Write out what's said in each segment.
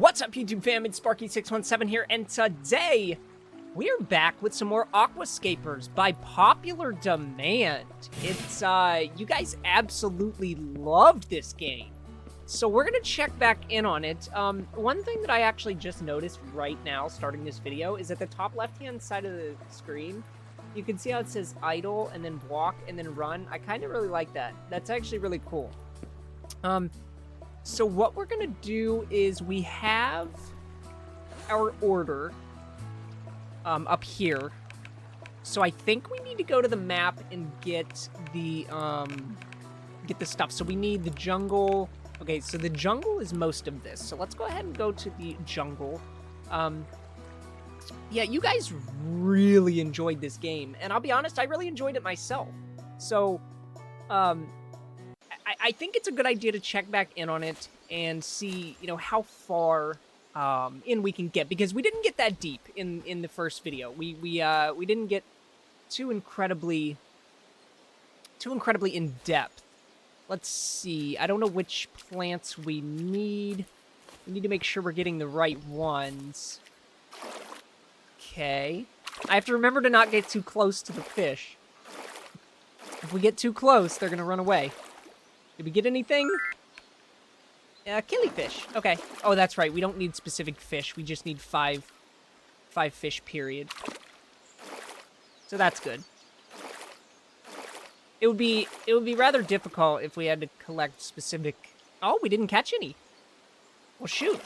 What's up, YouTube fam? It's Sparky617 here, and today we're back with some more Aquascapers by popular demand. It's, you guys absolutely love this game, so we're gonna check back in on it. One thing that I actually just noticed right now, starting this video, is at the top left-hand side of the screen, you can see how it says idle, and then walk, and then run. I kind of really like that. That's actually really cool. So what we're gonna do is we have our order up here. So I think we need to go to the map and get the stuff. So we need the jungle. Okay, so the jungle is most of this. So let's go ahead and go to the jungle. Yeah, you guys really enjoyed this game, and I'll be honest, I really enjoyed it myself. So I think it's a good idea to check back in on it and see, you know, how far in we can get, because we didn't get that deep in the first video. We didn't get too incredibly in depth. Let's see. I don't know which plants we need. We need to make sure we're getting the right ones. Okay. I have to remember to not get too close to the fish. If we get too close, they're gonna run away. Did we get anything? Killifish. Okay. Oh, that's right. We don't need specific fish. We just need five fish, period. So that's good. It would be rather difficult if we had to collect specific... Oh, we didn't catch any. Well, shoot.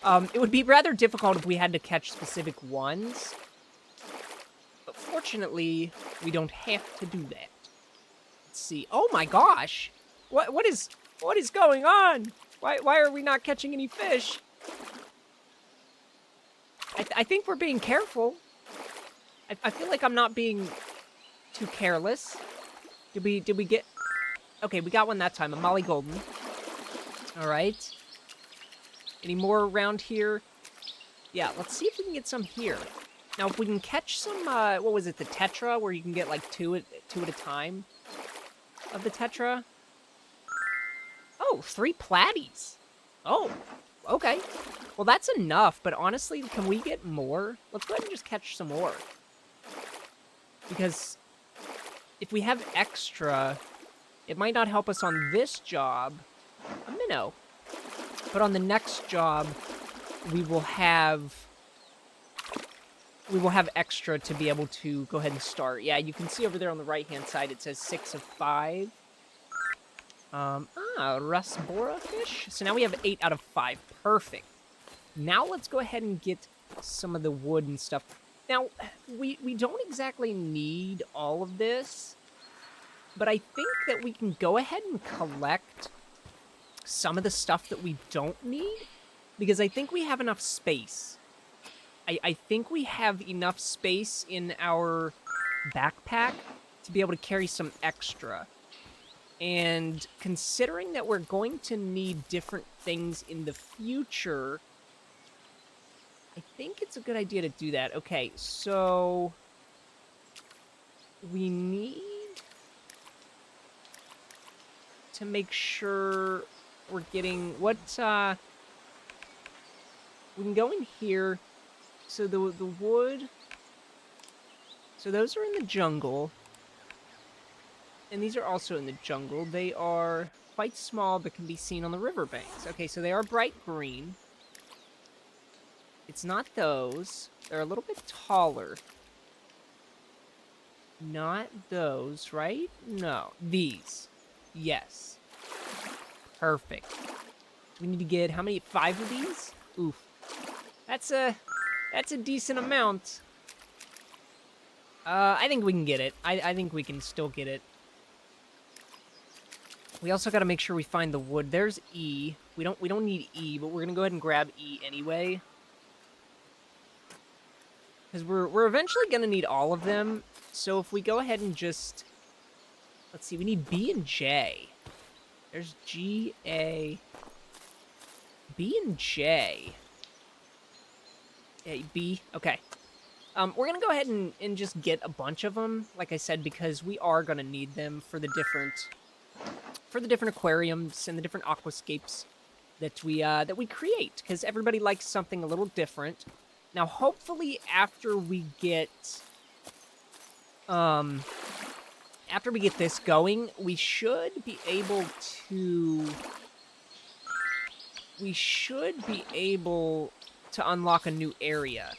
It would be rather difficult if we had to catch specific ones. But fortunately, we don't have to do that. Let's see. Oh my gosh. What is going on? Why are we not catching any fish? I think we're being careful. I feel like I'm not being too careless. Did we get... Okay, we got one that time. A Molly Golden. All right. Any more around here? Yeah, let's see if we can get some here. Now, if we can catch some, what was it, the Tetra, where you can get like two at a time of the Tetra. Oh, 3 platies. Oh, okay. Well, that's enough, but honestly, can we get more? Let's go ahead and just catch some more. Because if we have extra, it might not help us on this job. A minnow. But on the next job, we will have extra to be able to go ahead and start. Yeah, you can see over there on the right-hand side, it says 6 of 5. Rasbora fish. So now we have 8 out of 5. Perfect. Now let's go ahead and get some of the wood and stuff. Now, we don't exactly need all of this, but I think that we can go ahead and collect some of the stuff that we don't need, because I think we have enough space. I think we have enough space in our backpack to be able to carry some extra. And considering that we're going to need different things in the future, I think it's a good idea to do that. Okay, so we need to make sure we're getting what we can go in here. So the wood, so those are in the jungle. And these are also in the jungle. They are quite small, but can be seen on the riverbanks. Okay, so they are bright green. It's not those. They're a little bit taller. Not those, right? No. These. Yes. Perfect. We need to get, how many? 5 of these? Oof. That's a decent amount. I think we can get it. I think we can still get it. We also got to make sure we find the wood. There's E. We don't need E, but we're gonna go ahead and grab E anyway, because we're eventually gonna need all of them. So if we go ahead and just, let's see, we need B and J. There's G, A, B and J. A, B. Okay. We're gonna go ahead and just get a bunch of them, like I said, because we are gonna need them for the different aquariums and the different aquascapes. that we create, because everybody likes something a little different. Now, hopefully, after we get this going, we should be able to unlock a new area.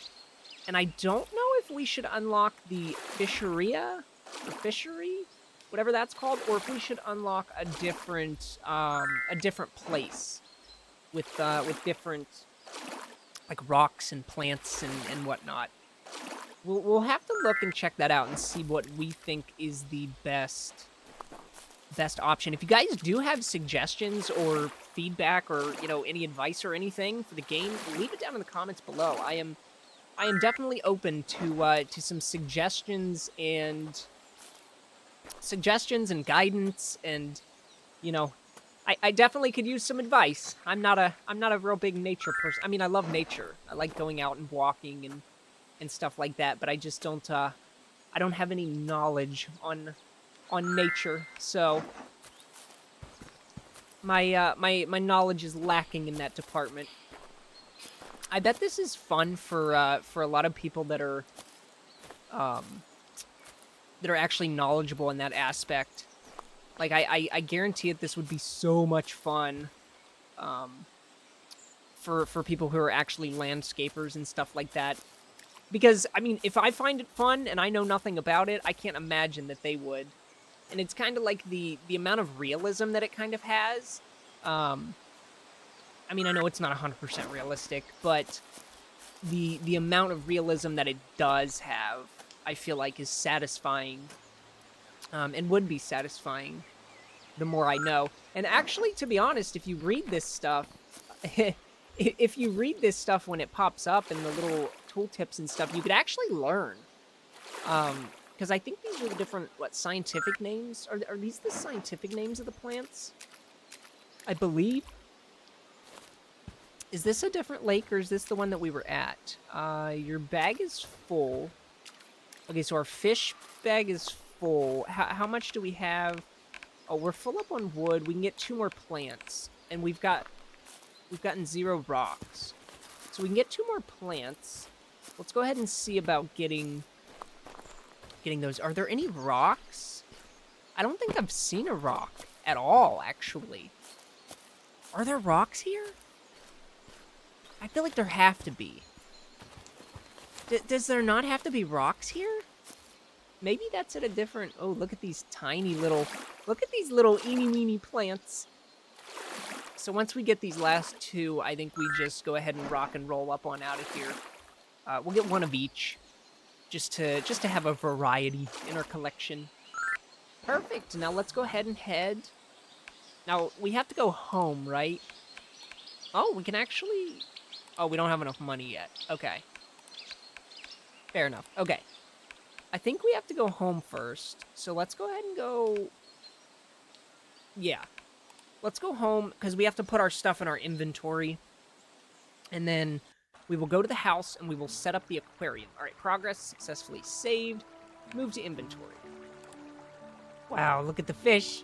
And I don't know if we should unlock the fisheria or fishery, whatever that's called, or if we should unlock a different place with different like rocks and plants and whatnot. We'll have to look and check that out and see what we think is the best option. If you guys do have suggestions or feedback or, you know, any advice or anything for the game, leave it down in the comments below. I am definitely open to some suggestions and guidance, and, you know, I definitely could use some advice. I'm not a real big nature person. I mean, I love nature. I like going out and walking and stuff like that, but I just don't I don't have any knowledge on nature, so my knowledge is lacking in that department. I bet this is fun for a lot of people that are actually knowledgeable in that aspect. Like, I guarantee it, this would be so much fun for people who are actually landscapers and stuff like that. Because, I mean, if I find it fun and I know nothing about it, I can't imagine that they would. And it's kind of like the amount of realism that it kind of has. I mean, I know it's not 100% realistic, but the amount of realism that it does have, I feel like, is satisfying, and would be satisfying the more I know. And actually, to be honest, if you read this stuff, if you read this stuff when it pops up in the little tooltips and stuff, you could actually learn. Because I think these are the different, scientific names? Are these the scientific names of the plants? I believe. Is this a different lake, or is this the one that we were at? Your bag is full. Okay, so our fish bag is full. How much do we have? Oh, we're full up on wood. We can get 2 more plants. And we've gotten 0 rocks. So we can get 2 more plants. Let's go ahead and see about getting those. Are there any rocks? I don't think I've seen a rock at all, actually. Are there rocks here? I feel like there have to be. Does there not have to be rocks here? Maybe that's at a different... Oh, look at these tiny little... Look at these little eeny-meeny plants. So once we get these last 2, I think we just go ahead and rock and roll up on out of here. We'll get 1 of each, just to have a variety in our collection. Perfect. Now let's go ahead and head. Now we have to go home, right? Oh, we can actually... Oh, we don't have enough money yet. Okay. Fair enough. Okay. I think we have to go home first. So let's go ahead and go... Yeah. Let's go home, because we have to put our stuff in our inventory. And then we will go to the house, and we will set up the aquarium. All right, progress successfully saved. Move to inventory. Wow, look at the fish.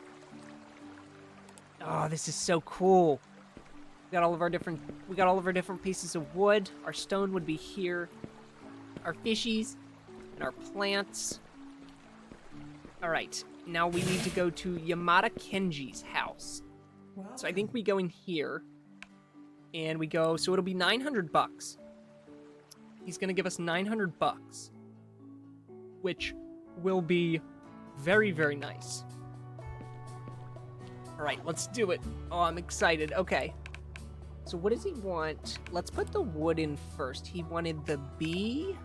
Oh, this is so cool. We got all of our different pieces of wood. Our stone would be here. Our fishies and our plants. All right, now we need to go to Yamada Kenji's house. So I think we go in here, and we go, so it'll be 900 bucks. He's gonna give us 900 bucks, which will be very, very nice. All right, let's do it. Oh, I'm excited. Okay. So what does he want? Let's put the wood in first. He wanted the B.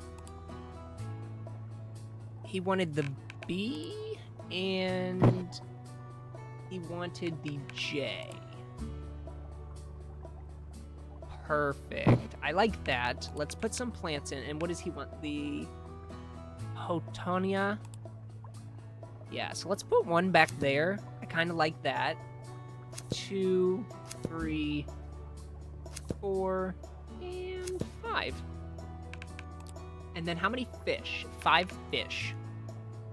He wanted the B, and he wanted the J. Perfect. I like that. Let's put some plants in. And what does he want? The Hotonia. Yeah, so let's put 1 back there. I kind of like that. 2, 3, 4, and 5. And then how many fish? 5 fish.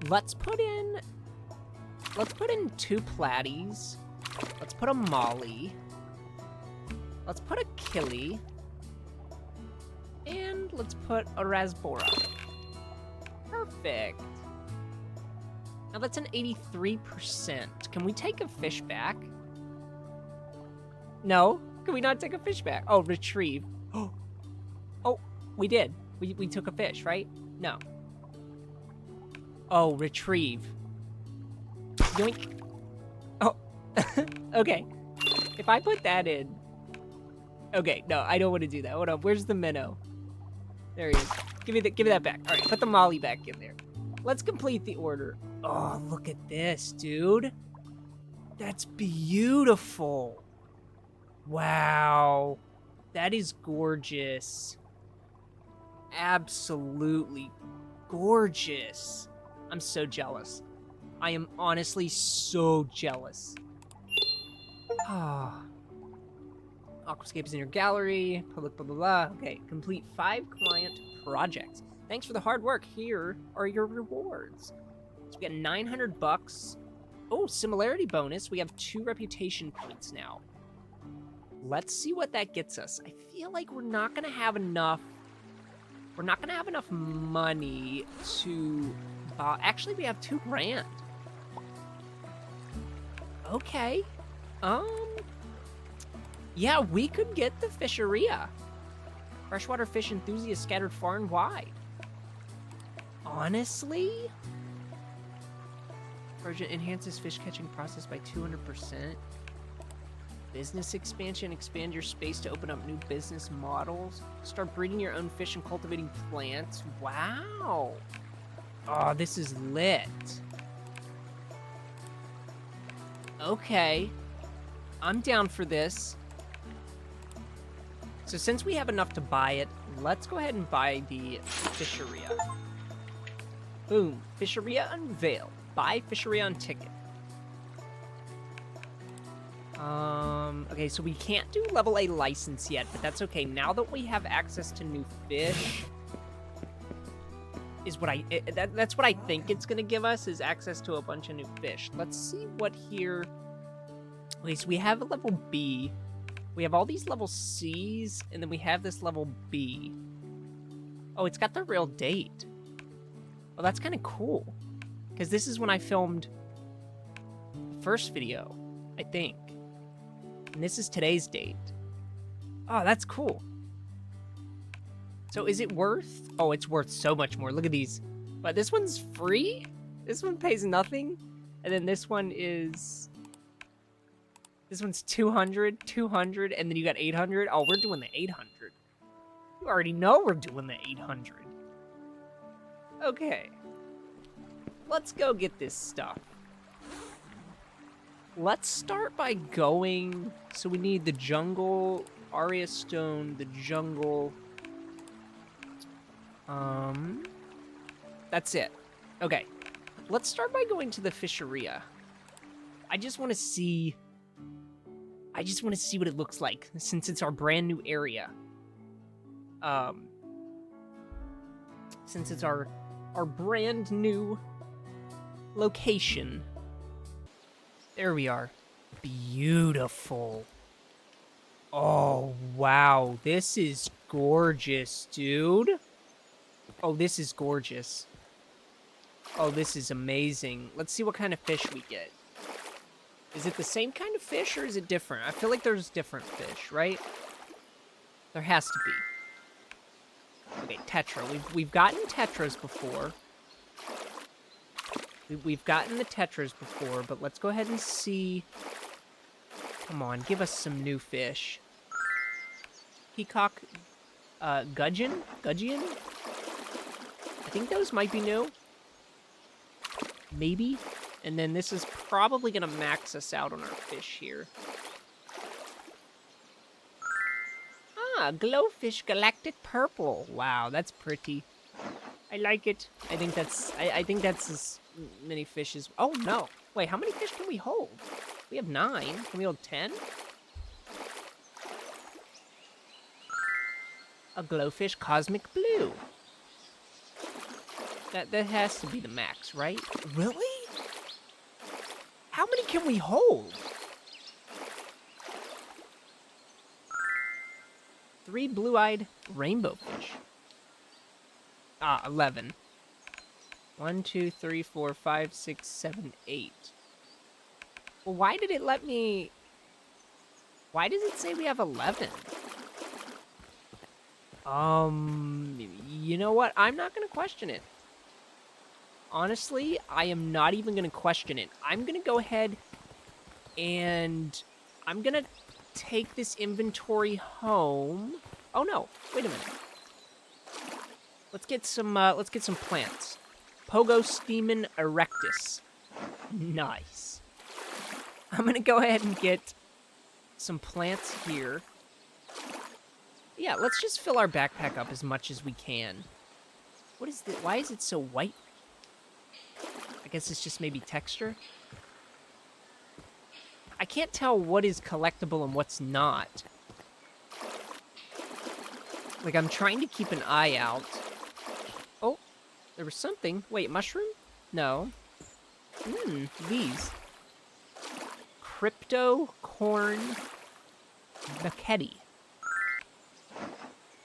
Let's put in 2 platies. Let's put a molly. Let's put a Killy. And let's put a Rasbora. Perfect. Now that's an 83%. Can we take a fish back? No? Can we not take a fish back? Oh, retrieve. Oh, we did. We took a fish, right? No. Oh, retrieve. Yoink. Oh, okay. If I put that in... Okay, no, I don't want to do that. Hold on, where's the minnow? There he is. Give me that back. All right, put the molly back in there. Let's complete the order. Oh, look at this, dude. That's beautiful. Wow. That is gorgeous. Absolutely gorgeous. I'm so jealous. I am honestly so jealous. Ah. Aquascapers in your gallery, public, blah, blah, blah. Okay, complete 5 client projects. Thanks for the hard work. Here are your rewards. So we got 900 bucks. Oh, similarity bonus. We have 2 reputation points now. Let's see what that gets us. I feel like we're not going to have enough. We're not going to have enough money to buy. Actually, we have 2 grand. Okay. Yeah, we could get the fisheria. Freshwater fish enthusiasts scattered far and wide. Honestly? Version enhances fish catching process by 200%. Business expansion. Expand your space to open up new business models. Start breeding your own fish and cultivating plants. Wow. Oh, this is lit. Okay. I'm down for this. So since we have enough to buy it, let's go ahead and buy the fisheria. Boom. Fisheria unveiled. Buy fisheria on ticket. Okay, so we can't do level A license yet, but that's okay. Now that we have access to new fish, is what that's what I think it's gonna give us, is access to a bunch of new fish. Let's see what here. Okay, so we have a level B. We have all these level C's, and then we have this level B. Oh, it's got the real date. Oh, that's kind of cool. Because this is when I filmed the first video, I think. And this is today's date. Oh, that's cool. So is it worth... Oh, it's worth so much more. Look at these. But this one's free? This one pays nothing? And then this one is... This one's 200, 200, and then you got 800. Oh, we're doing the 800. You already know we're doing the 800. Okay. Let's go get this stuff. Let's start by going... So we need the jungle, Aria Stone, the jungle. That's it. Okay. Let's start by going to the fisheria. I just want to see... what it looks like, since it's our brand new area. Since it's our brand new location. There we are. Beautiful. Oh, wow. This is gorgeous, dude. Oh, this is gorgeous. Oh, this is amazing. Let's see what kind of fish we get. Is it the same kind of fish, or is it different? I feel like there's different fish, right? There has to be. Okay, tetra. We've gotten tetras before. We've gotten the tetras before, but let's go ahead and see. Come on, give us some new fish. Peacock, gudgeon? Gudgeon? I think those might be new. Maybe. And then this is probably going to max us out on our fish here. Ah, glowfish galactic purple. Wow, that's pretty. I like it. I think that's as many fish as... Oh, no. Wait, how many fish can we hold? We have 9. Can we hold 10? A glowfish cosmic blue. That has to be the max, right? Really? How many can we hold? 3 blue-eyed rainbow fish. 11. 1, 2, 3, 4, 5, 6, 7, 8. Well, why did it let me... Why does it say we have 11? You know what? I'm not going to question it. Honestly, I am not even going to question it. I'm going to go ahead and I'm going to take this inventory home. Oh no, wait a minute. Let's get some plants. Pogostemon erectus. Nice. I'm going to go ahead and get some plants here. Yeah, let's just fill our backpack up as much as we can. What is this? Why is it so white? I guess it's just maybe texture. I can't tell what is collectible and what's not. Like, I'm trying to keep an eye out. Oh, there was something. Wait, mushroom? No. These. Crypto corn machetti.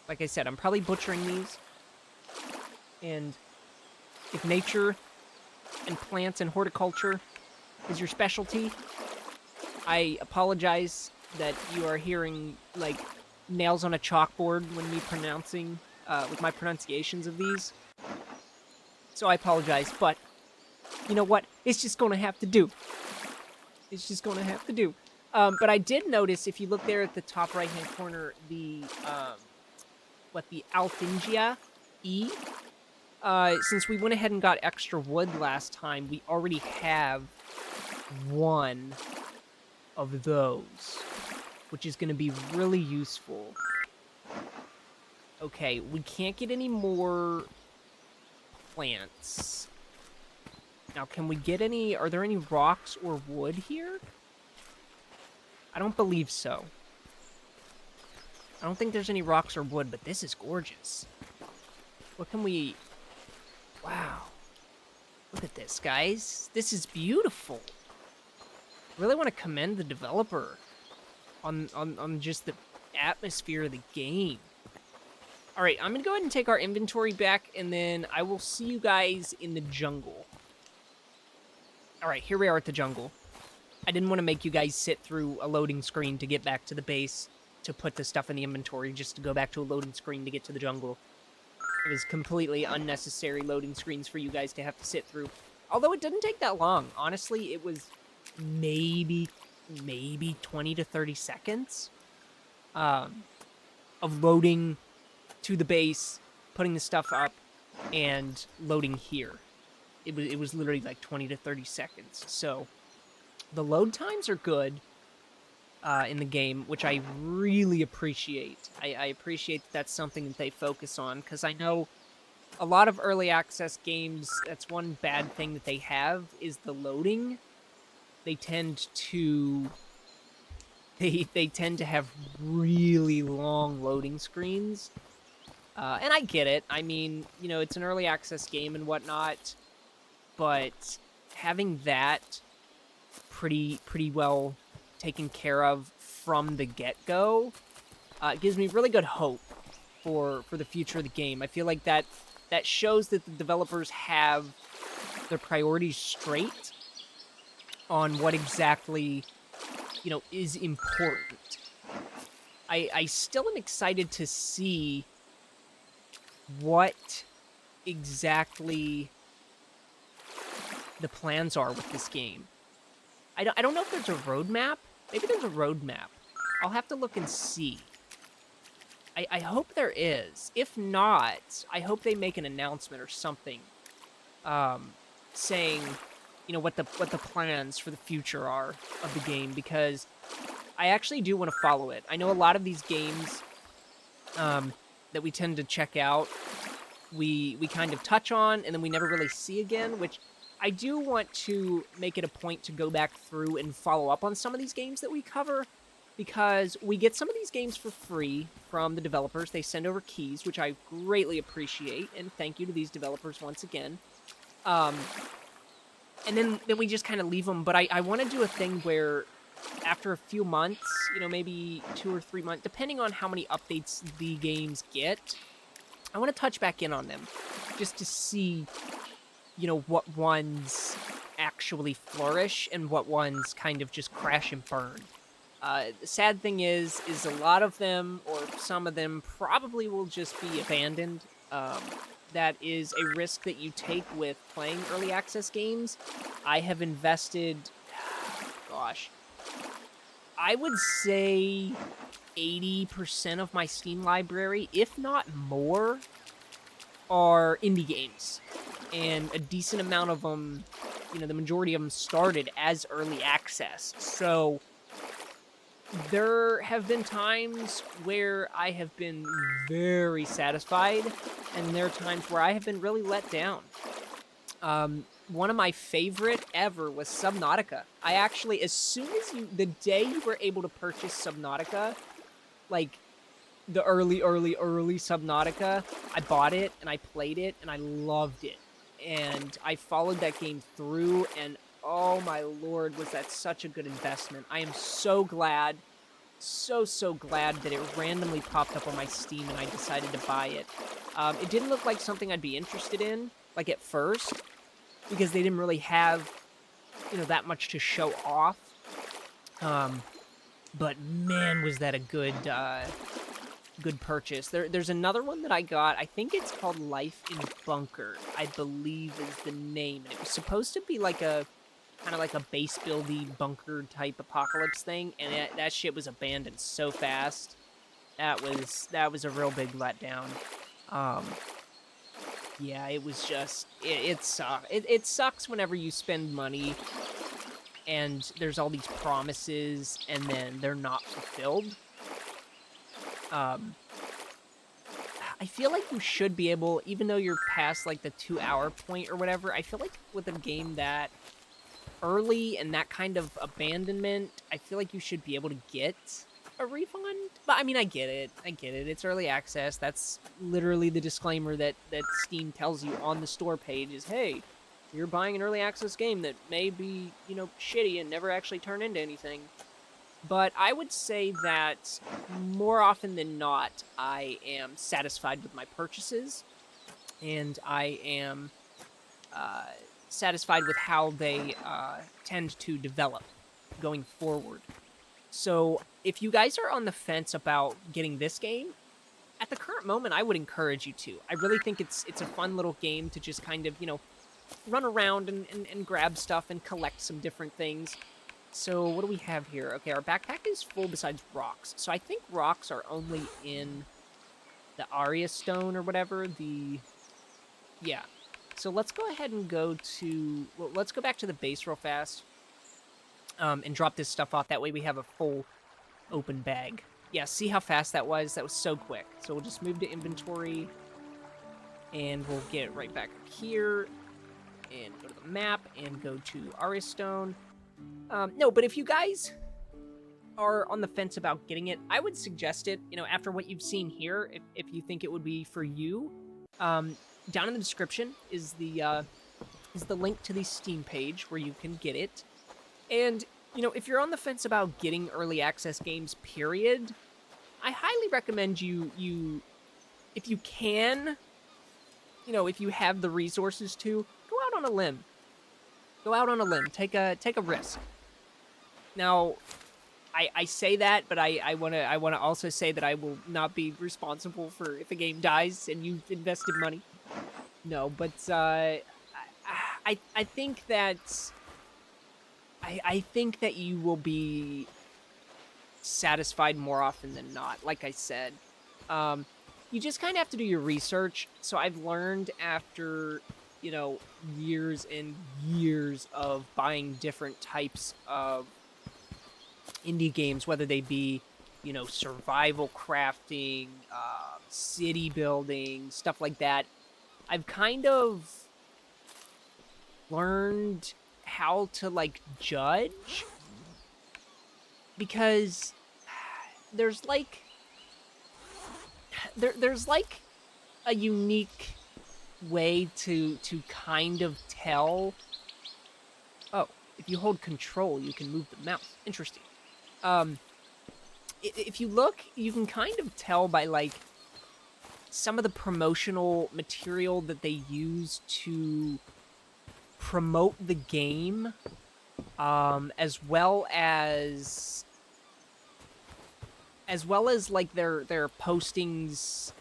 Like I said, I'm probably butchering these. And if nature and plants and horticulture is your specialty, I apologize that you are hearing, like, nails on a chalkboard when me pronouncing, with my pronunciations of these. So I apologize, but you know what? It's just gonna have to do. It's just gonna have to do. But I did notice, if you look there at the top right-hand corner, the, the Alfingia E. Since we went ahead and got extra wood last time, we already have one of those, which is going to be really useful. Okay, we can't get any more plants. Now, can we get any... Are there any rocks or wood here? I don't believe so. I don't think there's any rocks or wood, but this is gorgeous. What can we... Wow. Look at this, guys. This is beautiful. I really want to commend the developer on just the atmosphere of the game. All right, I'm going to go ahead and take our inventory back, and then I will see you guys in the jungle. All right, here we are at the jungle. I didn't want to make you guys sit through a loading screen to get back to the base, to put the stuff in the inventory, just to go back to a loading screen to get to the jungle. It was completely unnecessary loading screens for you guys to have to sit through. Although it didn't take that long. Honestly, it was maybe 20 to 30 seconds of loading to the base, putting the stuff up, and loading here. It was literally like 20 to 30 seconds. So the load times are good in the game, which I really appreciate. I appreciate that's something that they focus on, because I know a lot of early access games, that's one bad thing that they have, is the loading. They tend to... They tend to have really long loading screens. And I get it. I mean, you know, it's an early access game and whatnot, but having that pretty well taken care of from the get-go gives me really good hope for the future of the game. I feel like that shows that the developers have their priorities straight on what exactly, you know, is important. I still am excited to see what exactly the plans are with this game. I don't know if there's a roadmap. Maybe there's a roadmap. I'll have to look and see. I hope there is. If not, I hope they make an announcement or something, saying, you know, what the plans for the future are of the game, because I actually do want to follow it. I know a lot of these games that we tend to check out, we kind of touch on and then we never really see again, which I do want to make it a point to go back through and follow up on some of these games that we cover, because we get some of these games for free from the developers. They send over keys, which I greatly appreciate, and thank you to these developers once again. And then we just kind of leave them, but I want to do a thing where after a few months, maybe 2 or 3 months, depending on how many updates the games get, I want to touch back in on them just to see, what ones actually flourish and what ones kind of just crash and burn. The sad thing is a lot of them, or some of them, probably will just be abandoned. That is a risk that you take with playing early access games. I have invested, gosh, I would say 80% of my Steam library, if not more, are indie games. And a decent amount of them, the majority of them started as early access. So there have been times where I have been very satisfied, and there are times where I have been really let down. One of my favorite ever was Subnautica. I actually, as soon as the day you were able to purchase Subnautica, like the early Subnautica, I bought it and I played it and I loved it. And I followed that game through, and oh my lord, was that such a good investment. I am so glad, so glad that it randomly popped up on my Steam and I decided to buy it. It didn't look like something I'd be interested in, like at first, because they didn't really have, that much to show off. But man, was that a good purchase. There's another one that I got. I think it's called Life in Bunker, I believe is the name. And it was supposed to be like a kind of like a base buildy bunker type apocalypse thing, and that shit was abandoned so fast. That was a real big letdown. Yeah, it was just it sucks. It sucks whenever you spend money and there's all these promises and then they're not fulfilled. I feel like you should be able, even though you're past like the 2-hour point or whatever, I feel like with a game that early and that kind of abandonment, I feel like you should be able to get a refund. But I mean, I get it. It's early access. That's literally the disclaimer that Steam tells you on the store page is, hey, you're buying an early access game that may be, shitty and never actually turn into anything. But I would say that more often than not, I am satisfied with my purchases, and I am satisfied with how they tend to develop going forward. So if you guys are on the fence about getting this game, at the current moment, I would encourage you to. I really think it's a fun little game to just kind of, run around and grab stuff and collect some different things. So what do we have here? Okay, our backpack is full besides rocks. So I think rocks are only in the Aria Stone or whatever. Yeah. So let's go ahead and let's go back to the base real fast. And drop this stuff off. That way we have a full open bag. Yeah, see how fast that was? That was so quick. So we'll just move to inventory. And we'll get right back up here. And go to the map and go to Aria Stone. No, but if you guys are on the fence about getting it, I would suggest it, after what you've seen here, if you think it would be for you. Down in the description is the link to the Steam page where you can get it. And, if you're on the fence about getting early access games, period, I highly recommend you if you can, if you have the resources to, go out on a limb. Go out on a limb. Take a risk. Now, I say that, but I wanna also say that I will not be responsible for if a game dies and you've invested money. No, but I think that I think that you will be satisfied more often than not. Like I said, you just kind of have to do your research. So I've learned after, years and years of buying different types of indie games, whether they be, survival crafting, city building, stuff like that. I've kind of learned how to, judge, because there's, there's a unique way to kind of tell. Oh, if you hold control, you can move the mouse. Interesting. If you look, you can kind of tell by, like, some of the promotional material that they use to promote the game, as well as like their postings,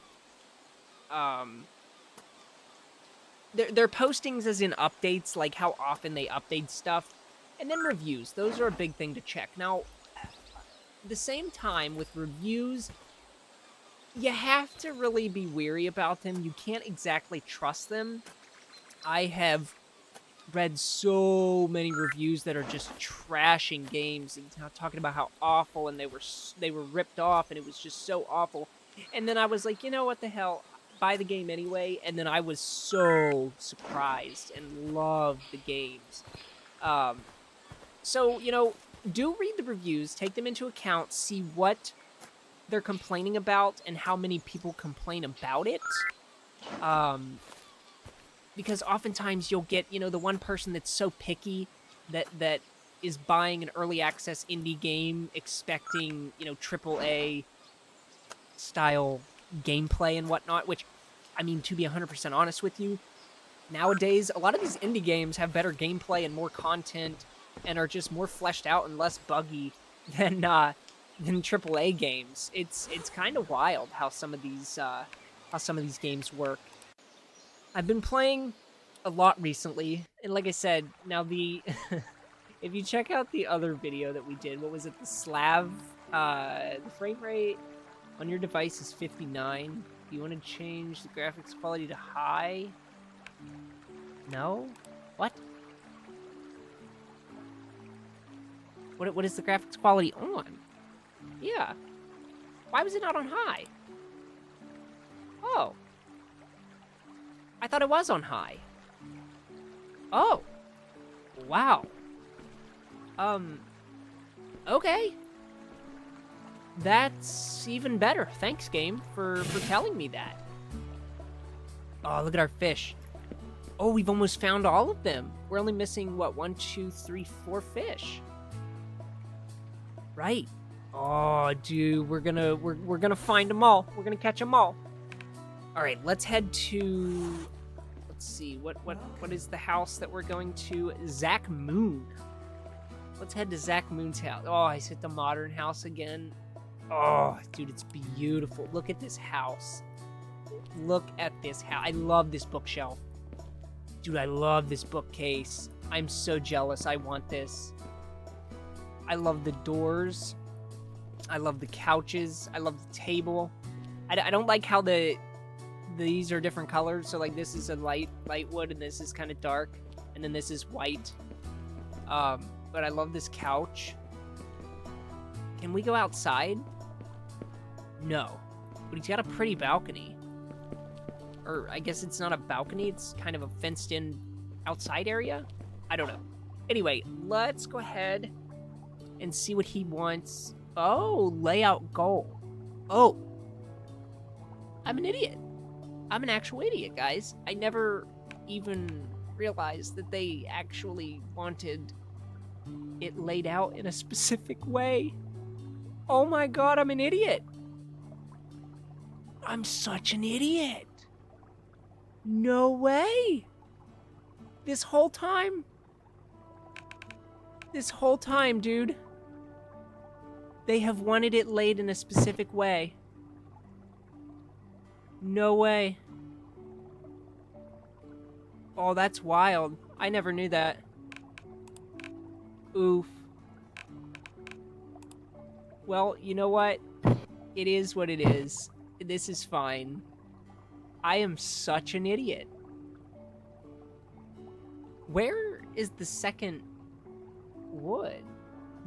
their postings as in updates, like how often they update stuff, and then reviews. Those are a big thing to check. Now, at the same time, with reviews, you have to really be weary about them. You can't exactly trust them. I have read so many reviews that are just trashing games and talking about how awful, and they were ripped off, and it was just so awful. And then I was like, you know what the hell, buy the game anyway. And then I was so surprised and loved the games. So, you know, do read the reviews, take them into account, see what they're complaining about and how many people complain about it. Because oftentimes you'll get, you know, the one person that's so picky that is buying an early access indie game expecting, you know, AAA style gameplay and whatnot, which, I mean, to be 100% honest with you, nowadays, a lot of these indie games have better gameplay and more content and are just more fleshed out and less buggy than AAA games. It's kind of wild how some of these games work. I've been playing a lot recently, and like I said, now the if you check out the other video that we did, what was it, the Slav, the frame rate on your device is 59. Do you want to change the graphics quality to high? No? What? What is the graphics quality on? Yeah. Why was it not on high? Oh. I thought it was on high. Oh. Wow. Okay. That's even better. Thanks, game, for telling me that. Oh, look at our fish. Oh, we've almost found all of them. We're only missing, what, 1, 2, 3, 4 fish. Right. Oh, dude, we're gonna find them all. We're gonna catch them all. All right, let's head to, let's see, what is the house that we're going to? Zach Moon. Let's head to Zach Moon's house. Oh, I hit the modern house again. Oh, dude, it's beautiful. Look at this house. Look at this house. I love this bookshelf. Dude, I love this bookcase. I'm so jealous. I want this. I love the doors. I love the couches. I love the table. I don't like how these are different colors. So, like, this is a light wood, and this is kind of dark, and then this is white. But I love this couch. Can we go outside? No. But he's got a pretty balcony. Or I guess it's not a balcony. It's kind of a fenced-in outside area. I don't know. Anyway, let's go ahead and see what he wants. Oh, layout goal. Oh. I'm an idiot. I'm an actual idiot, guys. I never even realized that they actually wanted it laid out in a specific way. Oh my god, I'm an idiot. I'm such an idiot. No way. This whole time, dude, they have wanted it laid in a specific way. No way. Oh, that's wild. I never knew that. Oof. Well, you know what? It is what it is. This is fine. I am such an idiot. Where is the second wood?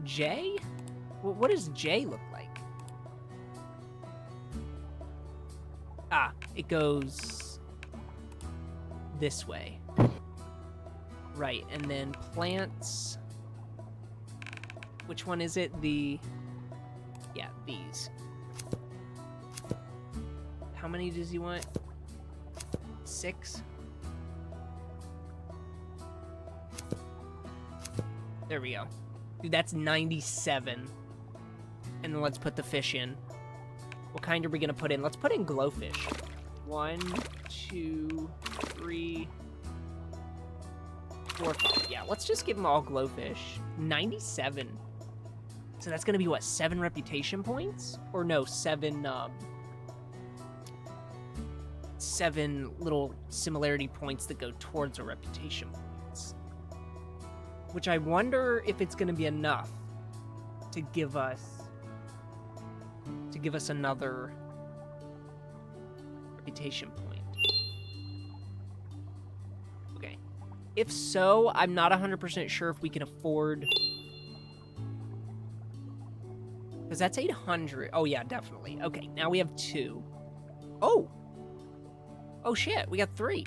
J? What does J look like? Ah, it goes this way. Right, and then plants. Which one is it? Yeah, these. How many does he want? 6? There we go. Dude, that's 97. And then let's put the fish in. What kind are we going to put in? Let's put in glowfish. 1, 2, 3, 4, 5. Yeah, let's just give them all glowfish. 97. So that's going to be, what, 7 reputation points? Or no, 7 little similarity points that go towards our reputation points. Which I wonder if it's going to be enough to give us another reputation point. Okay. If so, I'm not 100% sure if we can afford... Because that's 800. Oh, yeah, definitely. Okay, now we have 2. Oh! Oh, shit, we got 3.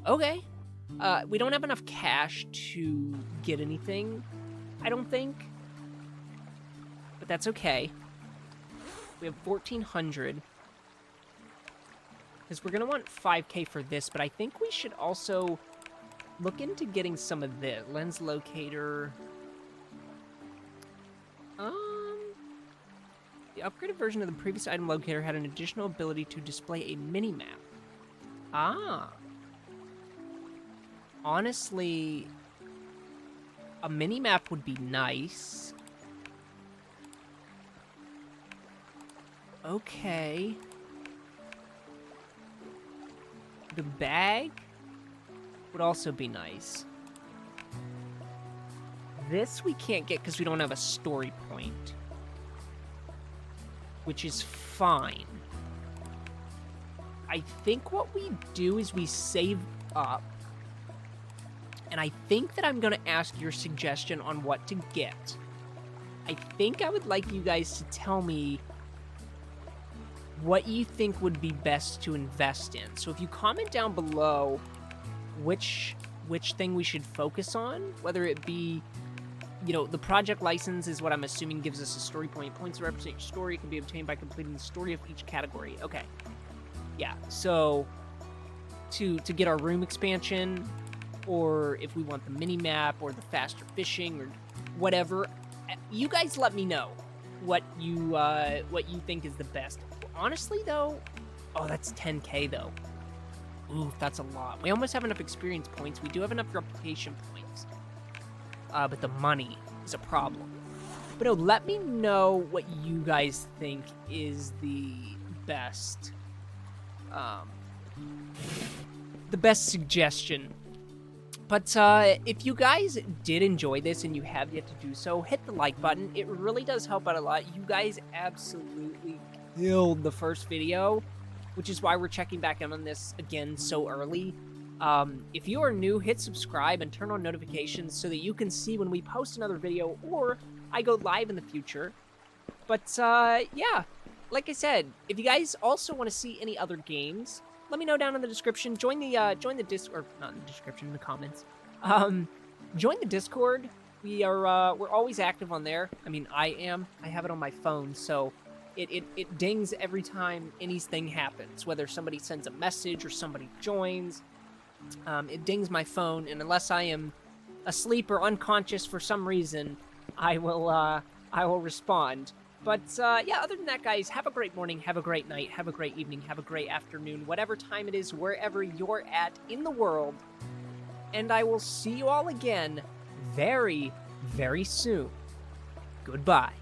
Okay. We don't have enough cash to get anything, I don't think. But that's okay. We have 1,400. Because we're going to want 5K for this, but I think we should also look into getting some of this. Lens locator. The upgraded version of the previous item locator had an additional ability to display a mini-map. Ah. Honestly, a mini-map would be nice. Okay. The bag would also be nice. This we can't get because we don't have a story point. Which is fine. I think what we do is we save up. And I think that I'm going to ask your suggestion on what to get. I think I would like you guys to tell me what you think would be best to invest in. So if you comment down below which thing we should focus on, whether it be, you know, the project license is what I'm assuming gives us a story point. Points to represent your story can be obtained by completing the story of each category. Okay. Yeah, so to get our room expansion, or if we want the mini-map or the faster fishing or whatever, you guys let me know what you think is the best. Honestly, though, oh, that's 10K, though. Ooh, that's a lot. We almost have enough experience points. We do have enough reputation points. But the money is a problem. But no, let me know what you guys think is the best suggestion. But if you guys did enjoy this and you have yet to do so, hit the like button. It really does help out a lot. You guys absolutely killed the first video, which is why we're checking back in on this again so early. If you are new, hit subscribe and turn on notifications so that you can see when we post another video or I go live in the future. But yeah, like I said, if you guys also want to see any other games, let me know down in the description. Join the Discord, not in the description, in the comments. Join the Discord. We're always active on there. I mean, I have it on my phone, so it dings every time anything happens, whether somebody sends a message or somebody joins. It dings my phone, and unless I am asleep or unconscious for some reason, I will respond. But yeah, other than that, guys, have a great morning, have a great night, have a great evening, have a great afternoon, whatever time it is, wherever you're at in the world. And I will see you all again very, very soon. Goodbye.